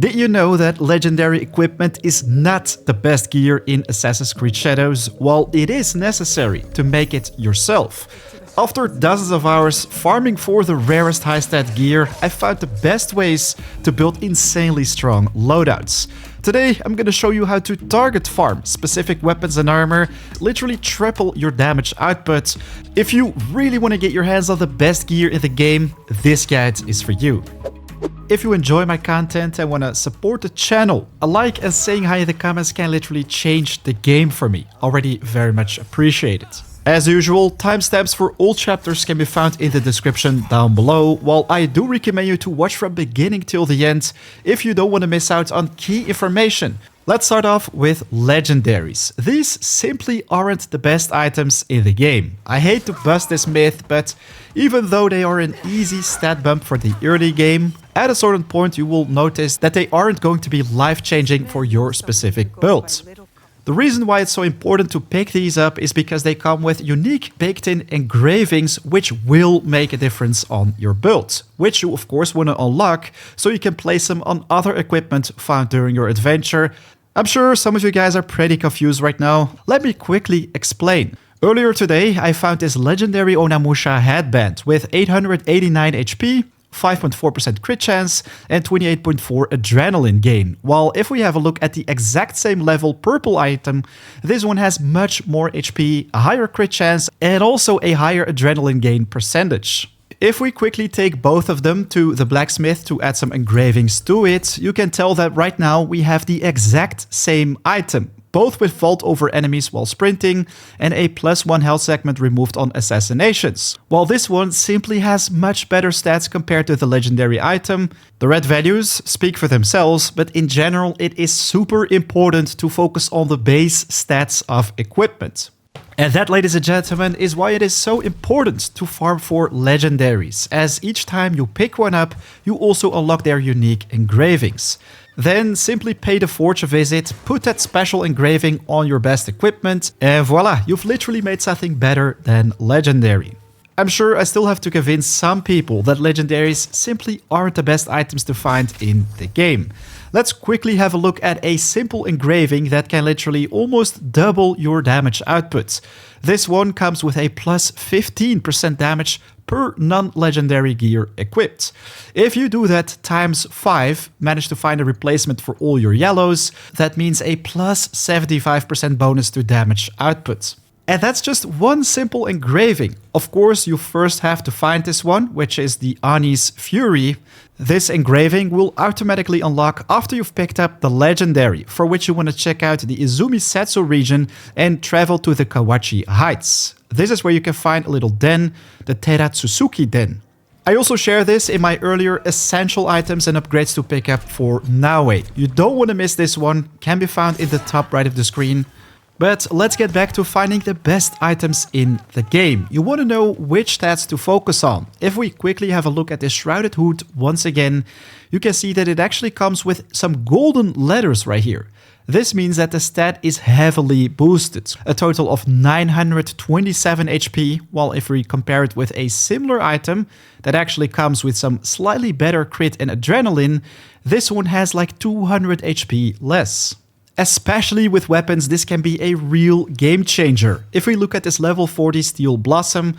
Did you know that legendary equipment is not the best gear in Assassin's Creed Shadows, while it is necessary to make it yourself? After dozens of hours farming for the rarest high-stat gear, I found the best ways to build insanely strong loadouts. Today I'm gonna show you how to target farm specific weapons and armor, literally triple your damage output. If you really want to get your hands on the best gear in the game, this guide is for you. If you enjoy my content and want to support the channel, a like and saying hi in the comments can literally change the game for me. Already very much appreciated. As usual, timestamps for all chapters can be found in the description down below, while I do recommend you to watch from beginning till the end if you don't want to miss out on key information. Let's start off with legendaries. These simply aren't the best items in the game. I hate to bust this myth, but even though they are an easy stat bump for the early game, at a certain point you will notice that they aren't going to be life-changing for your specific build. The reason why it's so important to pick these up is because they come with unique baked-in engravings which will make a difference on your build, which you of course want to unlock so you can place them on other equipment found during your adventure. I'm sure some of you guys are pretty confused right now. Let me quickly explain. Earlier today I found this legendary Onimusha headband with 889 HP, 5.4% crit chance and 28.4 adrenaline gain, while if we have a look at the exact same level purple item, this one has much more HP, a higher crit chance and also a higher adrenaline gain percentage. If we quickly take both of them to the blacksmith to add some engravings to it, you can tell that right now we have the exact same item, both with vault over enemies while sprinting and a +1 health segment removed on assassinations. While this one simply has much better stats compared to the legendary item, the red values speak for themselves, but in general it is super important to focus on the base stats of equipment. And that, ladies and gentlemen, is why it is so important to farm for legendaries, as each time you pick one up, you also unlock their unique engravings. Then simply pay the forge a visit, put that special engraving on your best equipment, and voila, you've literally made something better than legendary. I'm sure I still have to convince some people that legendaries simply aren't the best items to find in the game. Let's quickly have a look at a simple engraving that can literally almost double your damage output. This one comes with a plus 15% damage per non-legendary gear equipped. If you do that times 5, manage to find a replacement for all your yellows, that means a plus 75% bonus to damage output. And that's just one simple engraving. Of course, you first have to find this one, which is the Ani's Fury. This engraving will automatically unlock after you've picked up the legendary, for which you want to check out the Izumi Setsu region and travel to the Kawachi Heights. This is where you can find a little den, the Teratsusuki Den. I also share this in my earlier essential items and upgrades to pick up for Naoe. You don't want to miss this one, can be found in the top right of the screen. But let's get back to finding the best items in the game. You want to know which stats to focus on. If we quickly have a look at this Shrouded Hood once again, you can see that it actually comes with some golden letters right here. This means that the stat is heavily boosted, a total of 927 HP, while if we compare it with a similar item that actually comes with some slightly better crit and adrenaline, this one has like 200 HP less. Especially with weapons, this can be a real game changer. If we look at this level 40 Steel Blossom,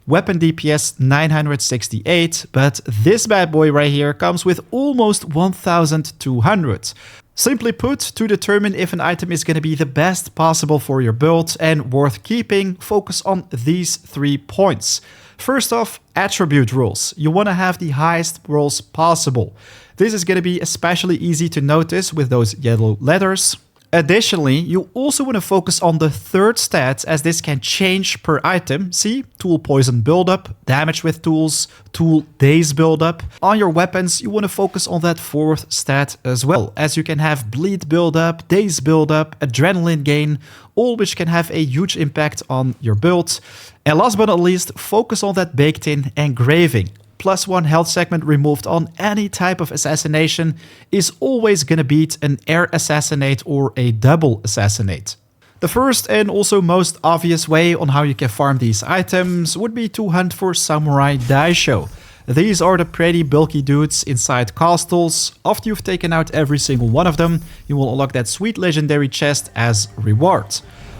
weapon DPS 968, but this bad boy right here comes with almost 1200. Simply put, to determine if an item is going to be the best possible for your build and worth keeping, focus on these 3 points. First off, attribute rules. You want to have the highest rolls possible. This is going to be especially easy to notice with those yellow letters. Additionally, you also want to focus on the third stat, as this can change per item. See, tool poison buildup, damage with tools, tool daze buildup. On your weapons, you want to focus on that fourth stat as well, as you can have bleed buildup, daze buildup, adrenaline gain, all which can have a huge impact on your build. And last but not least, focus on that baked-in engraving. +1 health segment removed on any type of assassination is always gonna beat an air assassinate or a double assassinate. The first and also most obvious way on how you can farm these items would be to hunt for Samurai Daisho. These are the pretty bulky dudes inside castles. After you've taken out every single one of them, you will unlock that sweet legendary chest as reward.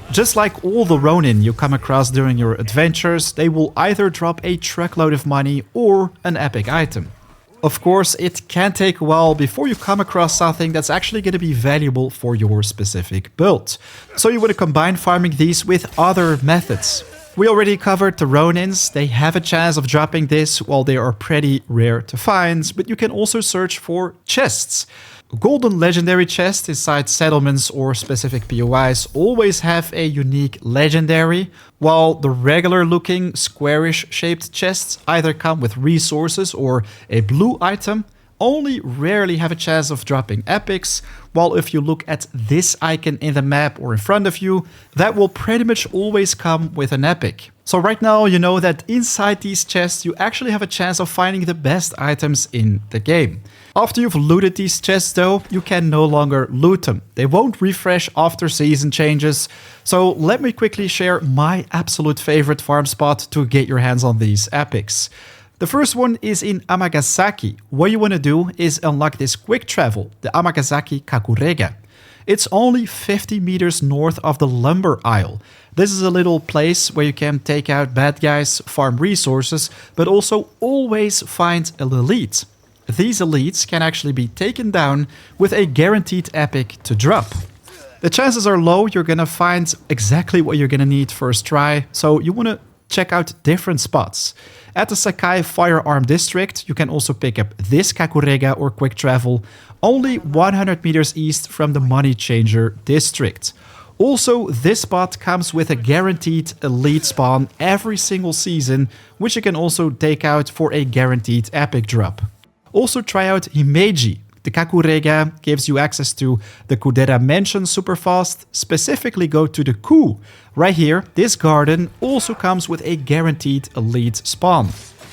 Just like all the Ronin you come across during your adventures, they will either drop a truckload of money or an epic item. Of course, it can take a while before you come across something that's actually going to be valuable for your specific build. So you want to combine farming these with other methods. We already covered the Ronins. They have a chance of dropping this while they are pretty rare to find, but you can also search for chests. Golden legendary chests inside settlements or specific POIs always have a unique legendary, while the regular looking squarish shaped chests either come with resources or a blue item, only rarely have a chance of dropping epics, while if you look at this icon in the map or in front of you, that will pretty much always come with an epic. So right now you know that inside these chests you actually have a chance of finding the best items in the game. After you've looted these chests though, you can no longer loot them. They won't refresh after season changes. So let me quickly share my absolute favorite farm spot to get your hands on these epics. The first one is in Amagasaki. What you want to do is unlock this quick travel, the Amagasaki Kakurega. It's only 50 meters north of the lumber aisle. This is a little place where you can take out bad guys, farm resources, but also always find an elite. These elites can actually be taken down with a guaranteed epic to drop. The chances are low you're gonna find exactly what you're gonna need first try, so you wanna check out different spots. At the Sakai Firearm District, you can also pick up this Kakurega or quick travel, only 100 meters east from the Money Changer District. Also, this spot comes with a guaranteed elite spawn every single season, which you can also take out for a guaranteed epic drop. Also try out Himeji. The Kakurega gives you access to the Kudera Mansion super fast. Specifically go to the Ku. Right here, this garden also comes with a guaranteed elite spawn.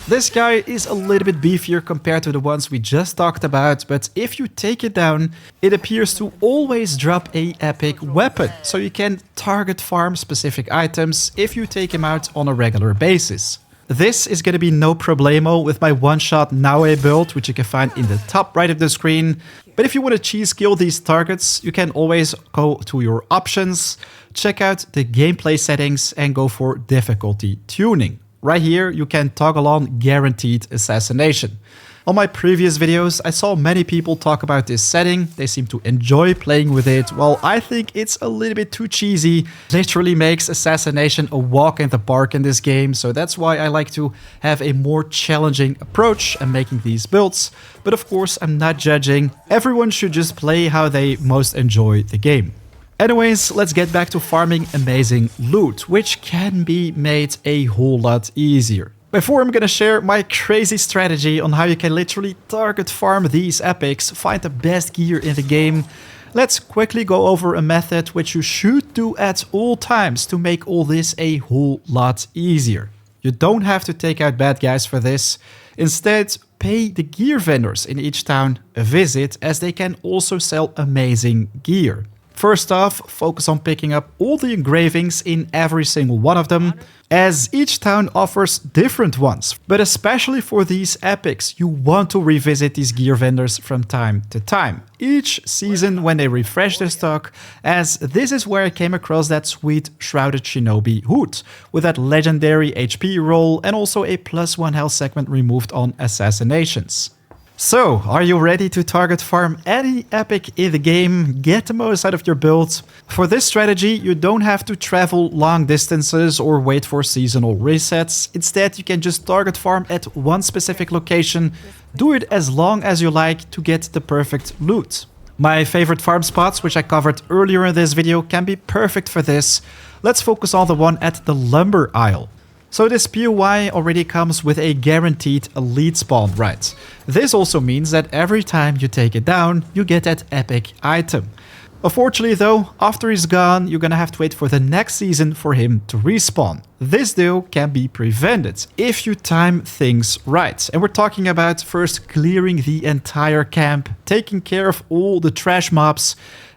This guy is a little bit beefier compared to the ones we just talked about, but if you take it down, it appears to always drop a epic weapon, so you can target farm specific items if you take him out on a regular basis. This is going to be no problemo with my one-shot Naoe build, which you can find in the top right of the screen. But if you want to cheese kill these targets, you can always go to your options, check out the gameplay settings and go for difficulty tuning. Right here, you can toggle on guaranteed assassination. On my previous videos, I saw many people talk about this setting. They seem to enjoy playing with it, while I think it's a little bit too cheesy. Literally makes assassination a walk in the park in this game, so that's why I like to have a more challenging approach and making these builds. But of course, I'm not judging. Everyone should just play how they most enjoy the game. Anyways, let's get back to farming amazing loot, which can be made a whole lot easier. Before I'm gonna share my crazy strategy on how you can literally target farm these epics, find the best gear in the game, let's quickly go over a method which you should do at all times to make all this a whole lot easier. You don't have to take out bad guys for this. Instead, pay the gear vendors in each town a visit, as they can also sell amazing gear. First off, focus on picking up all the engravings in every single one of them, as each town offers different ones. But especially for these epics, you want to revisit these gear vendors from time to time, each season when they refresh their stock, as this is where I came across that sweet Shrouded Shinobi hood, with that legendary HP roll and also a +1 health segment removed on assassinations. So, are you ready to target farm any epic in the game, get the most out of your build? For this strategy, you don't have to travel long distances or wait for seasonal resets. Instead, you can just target farm at one specific location, do it as long as you like to get the perfect loot. My favorite farm spots, which I covered earlier in this video, can be perfect for this. Let's focus on the one at the lumber aisle. So this POI already comes with a guaranteed elite spawn, right? This also means that every time you take it down, you get that epic item. Unfortunately though, after he's gone, you're gonna have to wait for the next season for him to respawn. This though can be prevented if you time things right. And we're talking about first clearing the entire camp, taking care of all the trash mobs,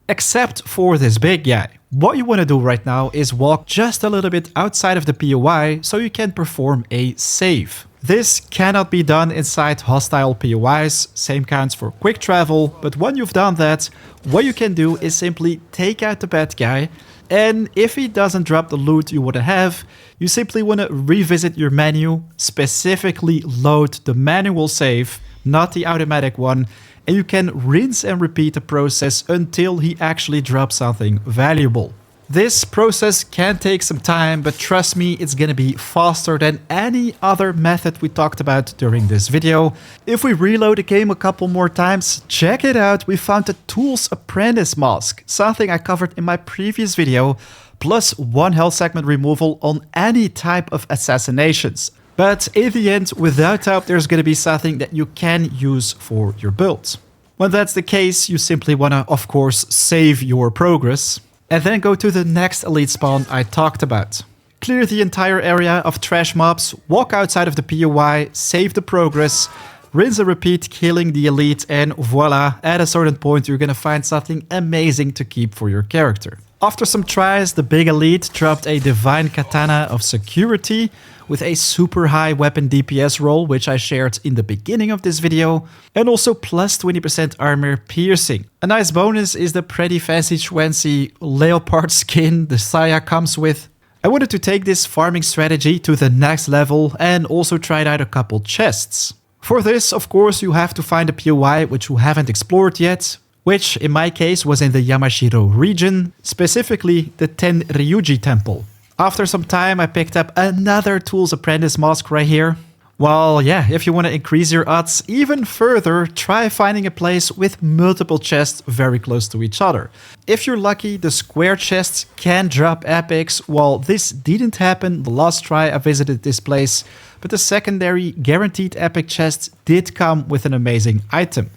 Except for this big guy. What you want to do right now is walk just a little bit outside of the POI so you can perform a save. This cannot be done inside hostile POIs, same counts for quick travel, but when you've done that, what you can do is simply take out the bad guy, and if he doesn't drop the loot you want to have, you simply want to revisit your menu, specifically load the manual save, not the automatic one, and you can rinse and repeat the process until he actually drops something valuable. This process can take some time, but trust me, it's gonna be faster than any other method we talked about during this video. If we reload the game a couple more times, check it out, we found the Tools Apprentice mask, something I covered in my previous video, plus 1 health segment removal on any type of assassinations. But in the end, without doubt, there's gonna be something that you can use for your build. When that's the case, you simply wanna, of course, save your progress, and then go to the next elite spawn I talked about. Clear the entire area of trash mobs, walk outside of the POI, save the progress, rinse and repeat killing the elite, and voila, at a certain point you're gonna find something amazing to keep for your character. After some tries, the big elite dropped a divine katana of security with a super high weapon DPS roll, which I shared in the beginning of this video, and also plus 20% armor piercing. A nice bonus is the pretty fancy schwancy leopard skin the Saya comes with. I wanted to take this farming strategy to the next level and also tried out a couple chests. For this, of course, you have to find a POI which you haven't explored yet, which in my case was in the Yamashiro region, specifically the Tenryuji temple. After some time I picked up another Tools Apprentice mask right here. Well, yeah, if you want to increase your odds even further, try finding a place with multiple chests very close to each other. If you're lucky, the square chests can drop epics. Well, this didn't happen the last try I visited this place, but the secondary guaranteed epic chests did come with an amazing item.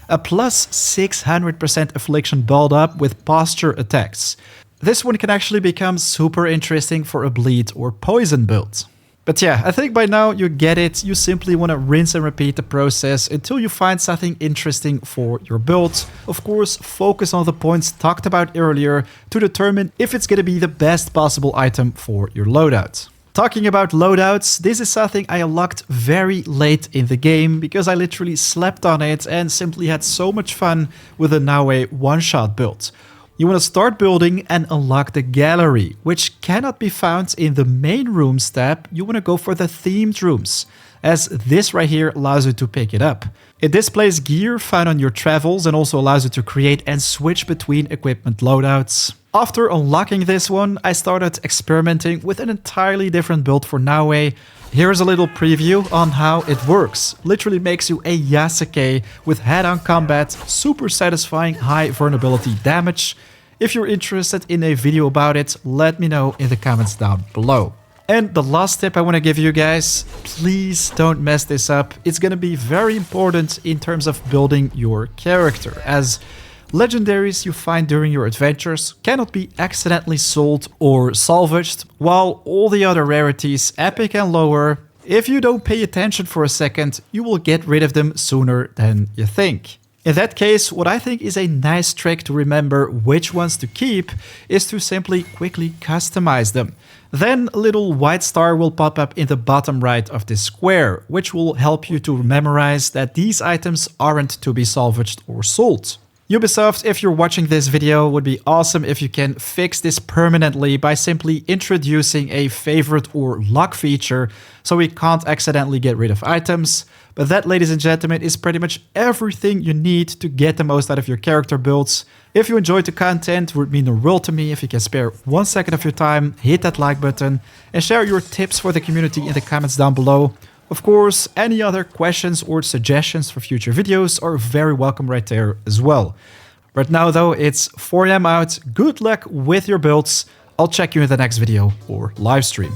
A plus 600% affliction build up with posture attacks. This one can actually become super interesting for a bleed or poison build. But yeah, I think by now you get it. You simply want to rinse and repeat the process until you find something interesting for your build. Of course, focus on the points talked about earlier to determine if it's going to be the best possible item for your loadout. Talking about loadouts, this is something I unlocked very late in the game because I literally slept on it and simply had so much fun with the Naoe one-shot build. You want to start building and unlock the gallery, which cannot be found in the main rooms tab. You want to go for the themed rooms, as this right here allows you to pick it up. It displays gear found on your travels and also allows you to create and switch between equipment loadouts. After unlocking this one, I started experimenting with an entirely different build for Naoe. Here's a little preview on how it works. Literally makes you a Yasuke with head-on combat, super satisfying high vulnerability damage. If you're interested in a video about it, let me know in the comments down below. And the last tip I want to give you guys, please don't mess this up. It's going to be very important in terms of building your character, as legendaries you find during your adventures cannot be accidentally sold or salvaged, while all the other rarities, epic and lower, if you don't pay attention for a second, you will get rid of them sooner than you think. In that case, what I think is a nice trick to remember which ones to keep is to simply quickly customize them. Then a little white star will pop up in the bottom right of this square, which will help you to memorize that these items aren't to be salvaged or sold. Ubisoft, if you're watching this video, would be awesome if you can fix this permanently by simply introducing a favorite or luck feature so we can't accidentally get rid of items. But that, ladies and gentlemen, is pretty much everything you need to get the most out of your character builds. If you enjoyed the content, it would mean the world to me if you can spare 1 second of your time, hit that like button, and share your tips for the community in the comments down below. Of course, any other questions or suggestions for future videos are very welcome right there as well. Right now though, it's 4 AM out. Good luck with your builds. I'll check you in the next video or live stream.